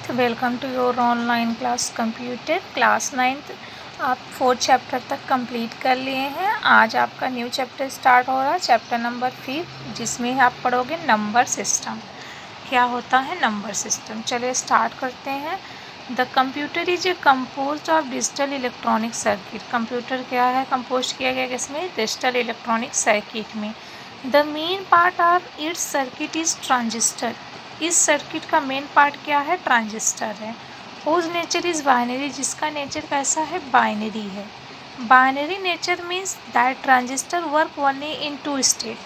9th welcome to your online class computer class 9th। आप 4 chapter तक complete कर लिए हैं। आज आपका न्यू चैप्टर स्टार्ट हो रहा है, चैप्टर नंबर 5, जिसमें आप पढ़ोगे नंबर सिस्टम। क्या होता है नंबर सिस्टम? चलिए स्टार्ट करते हैं। The computer is a composed of digital electronic circuit. Computer क्या है? कंपोज किया गया किसमें? डिजिटल इलेक्ट्रॉनिक सर्किट में। The main part of its circuit is transistor. इस सर्किट का मेन पार्ट क्या है? ट्रांजिस्टर है। Whose nature is binary. जिसका नेचर कैसा है? बाइनरी है। Binary nature means that transistor work only in 2 state.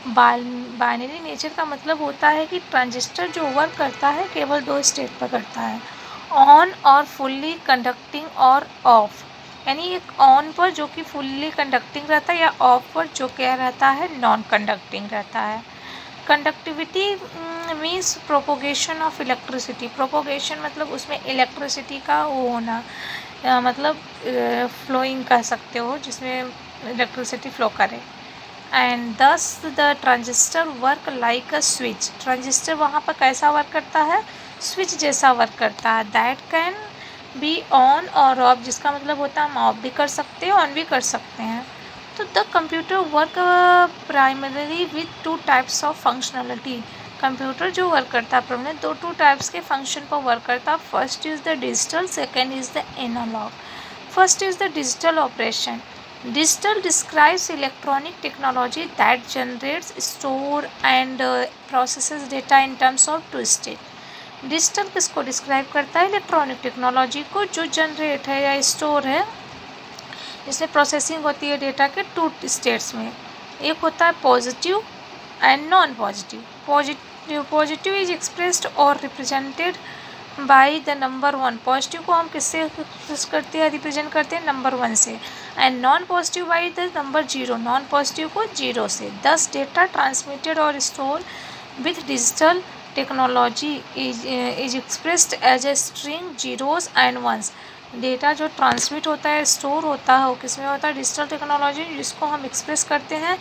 Binary nature का मतलब होता है कि ट्रांजिस्टर जो वर्क करता है केवल 2 स्टेट पर करता है, ऑन और फुल्ली कंडक्टिंग और ऑफ। यानी एक ऑन पर जो कि फुल्ली कंडक्टिंग रहता है, या ऑफ पर जो क्या रहता है? नॉन कंडक्टिंग रहता है। Conductivity means propagation of electricity. Propagation मतलब उसमें इलेक्ट्रिसिटी का वो होना, मतलब फ्लोइंग कह सकते हो, जिसमें इलेक्ट्रिसिटी फ्लो करे। एंड दस the transistor work like a switch. Transistor वहाँ पर कैसा वर्क करता है? स्विच जैसा वर्क करता है। दैट कैन बी ऑन और ऑफ, जिसका मतलब होता है हम ऑफ भी कर सकते हैं, ऑन भी कर सकते हैं। तो the computer work primarily with 2 types of functionality. Computer जो वर्क करता है प्रॉब्लम 2 टाइप्स के फंक्शन पर वर्क करता है। First is the digital, second is the analogue. First is the digital operation. Digital describes electronic technology that generates, store and processes data in terms of 2 state. Digital किसको describe करता है? Electronic technology को, जो generate है या store है, जिसमें processing होती है डेटा के 2 स्टेट्स में। एक होता है positive and non positive. Positive is expressed और represented by the number 1। Positive को हम किससे एक्सप्रेस करते हैं, रिप्रेजेंट करते हैं? नंबर 1 से। And non positive by the number 0। Non positive को 0 से। दस डेटा ट्रांसमिटेड और store with digital technology is expressed as a string zeros and ones. Data जो ट्रांसमिट होता है, स्टोर होता है, वो किसमें होता है? डिजिटल टेक्नोलॉजी, जिसको हम एक्सप्रेस करते हैं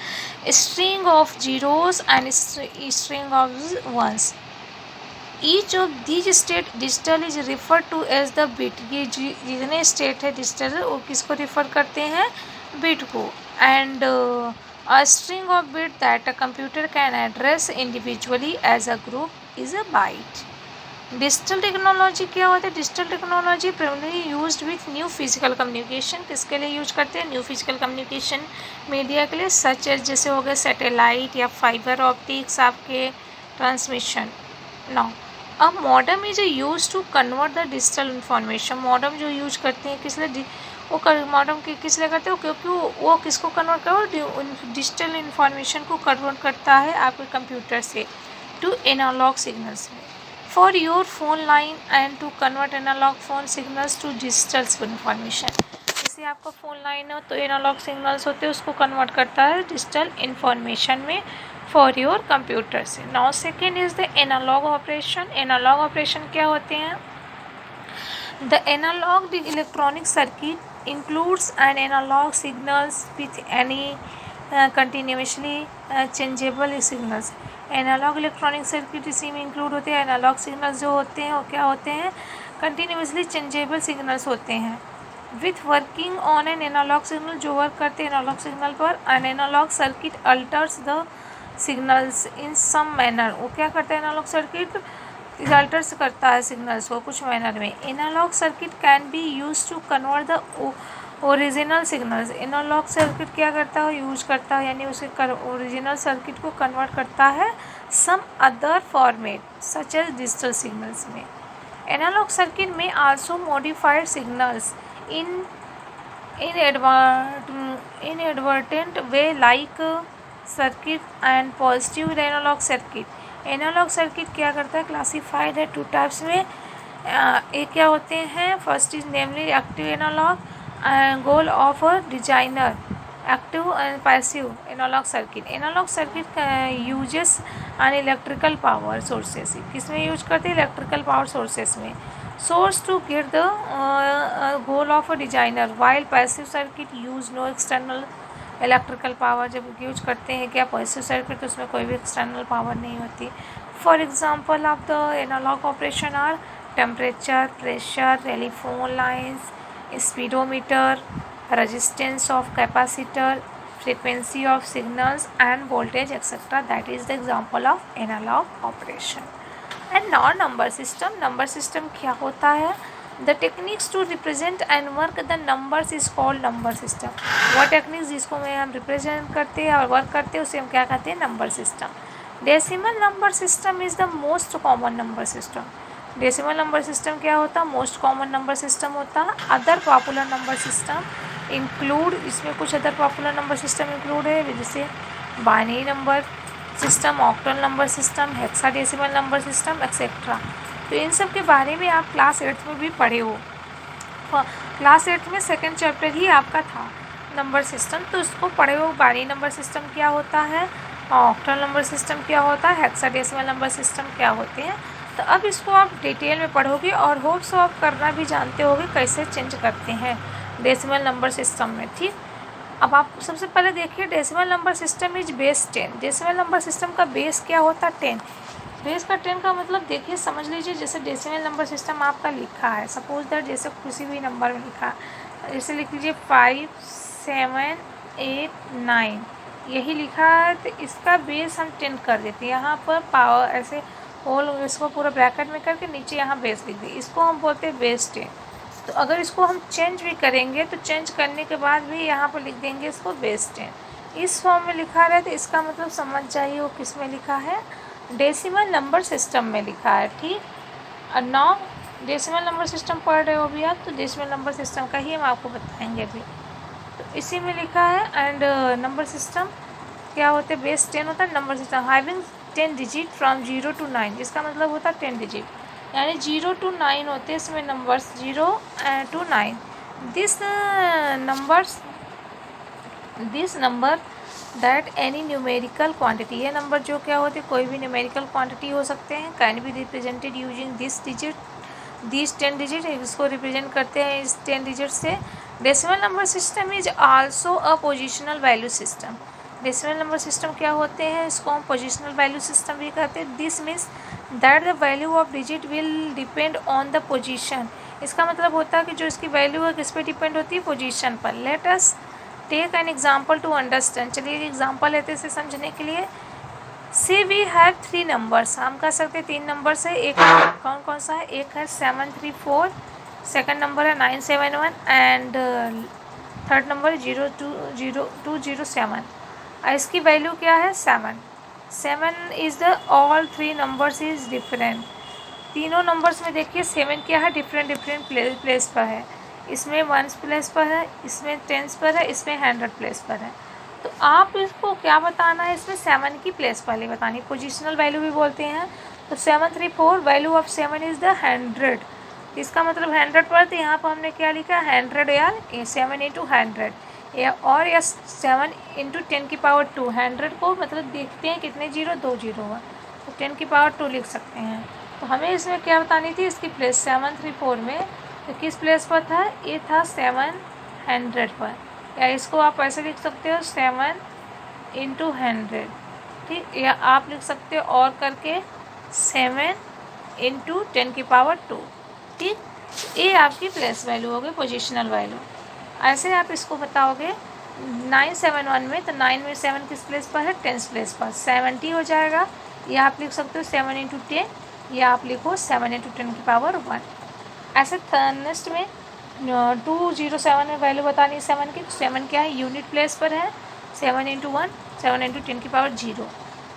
string of zeros and string of ones. Each of these state digital is refer to as the bit. ये जितने स्टेट है डिजिटल, वो किसको रिफर करते हैं? बिट को। And a string of bit that a computer can address individually as a group is a byte. Digital technology क्या होता है? Digital technology primarily used with new physical communication. किसके लिए यूज करते हैं? न्यू फिजिकल कम्युनिकेशन मीडिया के लिए, such as जैसे हो गए सैटेलाइट या फाइबर ऑप्टिक्स आपके ट्रांसमिशन। नाउ अब modem is use to convert the digital information. Modem जो यूज करते हैं किस लिए? वो मॉडम किस लिए करते हो? क्योंकि वो किसको कन्वर्ट करो? डिजिटल इन्फॉर्मेशन को कन्वर्ट करता है आपके कंप्यूटर से टू एनालॉग सिग्नल्स में। For your phone line and to convert analog phone signals to digital information। जैसे आपका फ़ोन लाइन हो तो एनालॉग सिग्नल्स होते हैं, उसको कन्वर्ट करता है डिजिटल इन्फॉर्मेशन में फॉर योर कंप्यूटर से। Now second is the analogue operation. Analogue operation क्या होते हैं? The analogue electronic circuit includes an analogue signals with any continuously changeable signals. Analogue electronic circuit इसी में इंक्लूड होते हैं। एनालॉग सिग्नल्स जो होते हैं वो क्या होते हैं? कंटिन्यूसली चेंजेबल सिग्नल्स होते हैं। With working on an analogue signal, जो वर्क करते हैं एनालॉग सिग्नल पर। An analogue circuit alters the signals in some manner. वो क्या करता है? एनालॉग सर्किट अल्टर्स करता है सिग्नल्स को कुछ मैनर में। Analogue circuit can be use to convert the original signals. Analogue circuit क्या करता है? यूज करता है, यानी उसे ओरिजिनल सर्किट को कन्वर्ट करता है some other format such as digital signals में। एनालॉग सर्किट में also modified signals in inadvertent way like circuit and positive analogue circuit. Analogue circuit क्या करता है? क्लासिफाइड है 2 टाइप्स में। एक क्या होते हैं? First is namely active analogue goal of a designer, active and passive analogue circuit. Analogue circuit uses an electrical power sources. किसमें यूज करते हैं? इलेक्ट्रिकल पावर सोर्सेस में। Source to get the goal of a designer, while passive circuit use no external electrical power. जब use करते हैं क्या passive circuit, तो उसमें कोई भी एक्सटर्नल पावर नहीं होती। For example of the analogue operation are temperature, pressure, telephone lines, speedometer, resistance of capacitor, frequency of signals and voltage etc. That is the example of analog operation. And now number system क्या होता है? The techniques to represent and work the numbers is called number system. वह techniques जिसको में हम represent करते हैं और वर्क करते हैं उसे हम क्या कहते हैं? Number system. Decimal number system is the most common number system. Decimal number system क्या होता है? मोस्ट कॉमन नंबर सिस्टम होता है. Other popular number system include, इसमें कुछ other popular number system include है जैसे binary number system, octal number system, hexadecimal number system etcetera. तो इन सब के बारे में आप क्लास 8 में भी पढ़े हो. क्लास 8 में सेकेंड चैप्टर ही आपका था नंबर सिस्टम, तो इसको पढ़े हो. बाइनरी नंबर सिस्टम क्या होता है, ऑक्टल नंबर सिस्टम क्या होता है, हेक्साडेसिमल नंबर सिस्टम क्या होते हैं. तो अब इसको आप डिटेल में पढ़ोगे और होप सो आप करना भी जानते होगे कैसे चेंज करते हैं डेसिमल नंबर सिस्टम में. ठीक, अब आप सबसे पहले देखिए decimal number system is base 10. Decimal number system का बेस क्या होता है? 10. बेस का 10 का मतलब देखिए समझ लीजिए जैसे डेसिमल नंबर सिस्टम आपका लिखा है, सपोज दैट जैसे किसी भी नंबर में लिखा है, जैसे लिख लीजिए 5, 7, 8, 9 यही लिखा है, तो इसका बेस हम 10 कर देते हैं. यहाँ पर पावर ऐसे होल इसको पूरा ब्रैकेट में करके नीचे यहाँ बेस लिख दी, इसको हम बोलते हैं बेस 10. तो अगर इसको हम चेंज भी करेंगे तो चेंज करने के बाद भी यहाँ पर लिख देंगे इसको बेस 10. इस फॉर्म में लिखा रहे तो इसका मतलब समझ जाइए वो किस में लिखा है? डेसिमल नंबर सिस्टम में लिखा है. ठीक, और नाउ डेसिमल नंबर सिस्टम पढ़ रहे हो अभी आप, तो डेसिमल नंबर सिस्टम का ही हम आपको बताएंगे अभी. तो इसी में लिखा है. एंड नंबर सिस्टम क्या होते हैं? बेस 10 होता है. Number system having 10 digit from 0 to 9, जिसका मतलब होता है 10 डिजिट, यानी 0 to 9 होते हैं इसमें numbers, 0 to 9. This number that any numerical quantity, ये नंबर जो क्या होते हैं कोई भी न्यूमेरिकल क्वांटिटी हो सकते हैं, can be represented using this 10 digit. इसको रिप्रेजेंट करते हैं इस 10 डिजिट से. Decimal number system is also a positional value system. Decimal number system क्या होते हैं? इसको हम पोजिशनल वैल्यू सिस्टम भी कहते हैं. This means that the value of digit will depend on the position. इसका मतलब होता है कि जो इसकी वैल्यू है किस पे डिपेंड होती है? पोजीशन पर. Let us take an example to understand. चलिए एक एग्जांपल लेते हैं इसे समझने के लिए. See we have 3 numbers. हम कह सकते हैं 3 नंबर्स है. एक कौन कौन सा है? एक है 734, सेकंड नंबर है 971 एंड थर्ड नंबर है 207. इसकी वैल्यू क्या है? 7. 7 is the all 3 numbers is different. तीनों नंबर्स में देखिए 7 क्या है? डिफरेंट प्लेस पर है. इसमें 1 प्लेस पर है, इसमें 10 पर है, इसमें 100 प्लेस पर है. तो आप इसको क्या बताना है? इसमें 7 की प्लेस पहले बतानी, पोजिशनल वैल्यू भी बोलते हैं. तो 734 वैल्यू ऑफ 7 इज़ द 100. इसका मतलब 100 पर, तो यहाँ पर हमने क्या लिखा? 100 या 7 into 100 और या 7 into 10 की पावर 2. 100 को मतलब देखते हैं कितने जीरो? 2 जीरो है, तो 10 की पावर 2 लिख सकते हैं. तो हमें इसमें क्या बतानी थी? इसकी प्लेस 734 में तो किस प्लेस पर था? ये था 700 पर, या इसको आप ऐसे लिख सकते हो 7 into 100. ठीक, या आप लिख सकते हो और करके 7 into 10 की पावर 2. ठीक, ये आपकी प्लेस वैल्यू हो गई, पोजिशनल वैल्यू. ऐसे आप इसको बताओगे 971 में, तो 9 में 7 किस प्लेस पर है? 10 प्लेस पर. 70 हो जाएगा, या आप लिख सकते हो 7 into 10, या आप लिखो 7 into 10 की पावर 1. ऐसे नेक्स्ट में 207 में वैल्यू बतानी है 7 की. 7 क्या है? यूनिट प्लेस पर है. 7 into 1, 7 into 10 की पावर 0.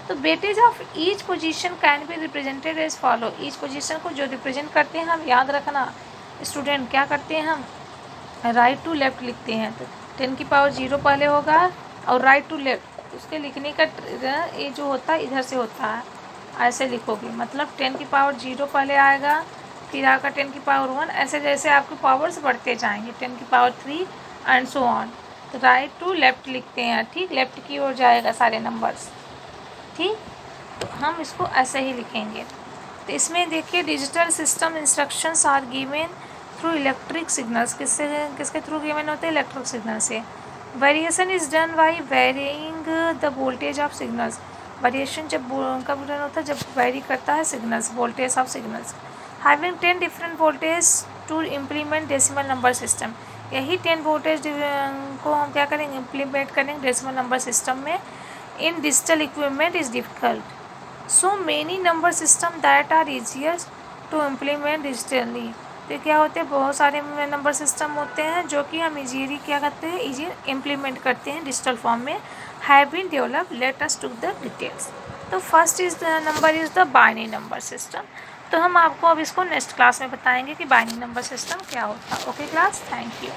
तो weightage of each position can be represented as follow. Each position को जो रिप्रेजेंट करते हैं हम, याद रखना स्टूडेंट, क्या करते हैं हम? राइट टू लेफ़्ट लिखते हैं. तो 10 की पावर 0 पहले होगा और राइट टू लेफ़्ट, उसके लिखने का ये जो होता है इधर से होता है, ऐसे लिखोगे. मतलब 10 की पावर 0 पहले आएगा, फिर आएगा 10 की पावर 1, ऐसे जैसे आपके पावर्स बढ़ते जाएंगे. 10 की पावर 3 एंड सो ऑन. तो राइट टू लेफ़्ट लिखते हैं. ठीक, लेफ़्ट की ओर जाएगा सारे नंबर्स. ठीक, तो हम इसको ऐसे ही लिखेंगे. तो इसमें देखिए digital system instructions are given through electric signals. किसके थ्रू गिवन होते हैं? इलेक्ट्रिक सिग्नल से. Variation is done by varying the voltage of signals. Variation जब कब डन होता है? जब वेरी करता है signals, voltage of signals. Having 10 different voltage to implement decimal number system. यही 10 वोल्टेज को हम क्या करेंगे, इम्प्लीमेंट करेंगे डेसिमल नंबर सिस्टम में। In digital equipment is difficult so many number system that are easier to implement digitally. तो क्या होते हैं, बहुत सारे नंबर सिस्टम होते हैं जो कि हम ईजीली क्या करते हैं, ईजी इम्प्लीमेंट करते हैं डिजिटल फॉर्म में। Have been develop, let us to the details. तो first is the number is the binary number system. तो हम आपको अब इसको नेक्स्ट क्लास में बताएंगे कि बाइनरी नंबर सिस्टम क्या होता है। Okay class, thank you.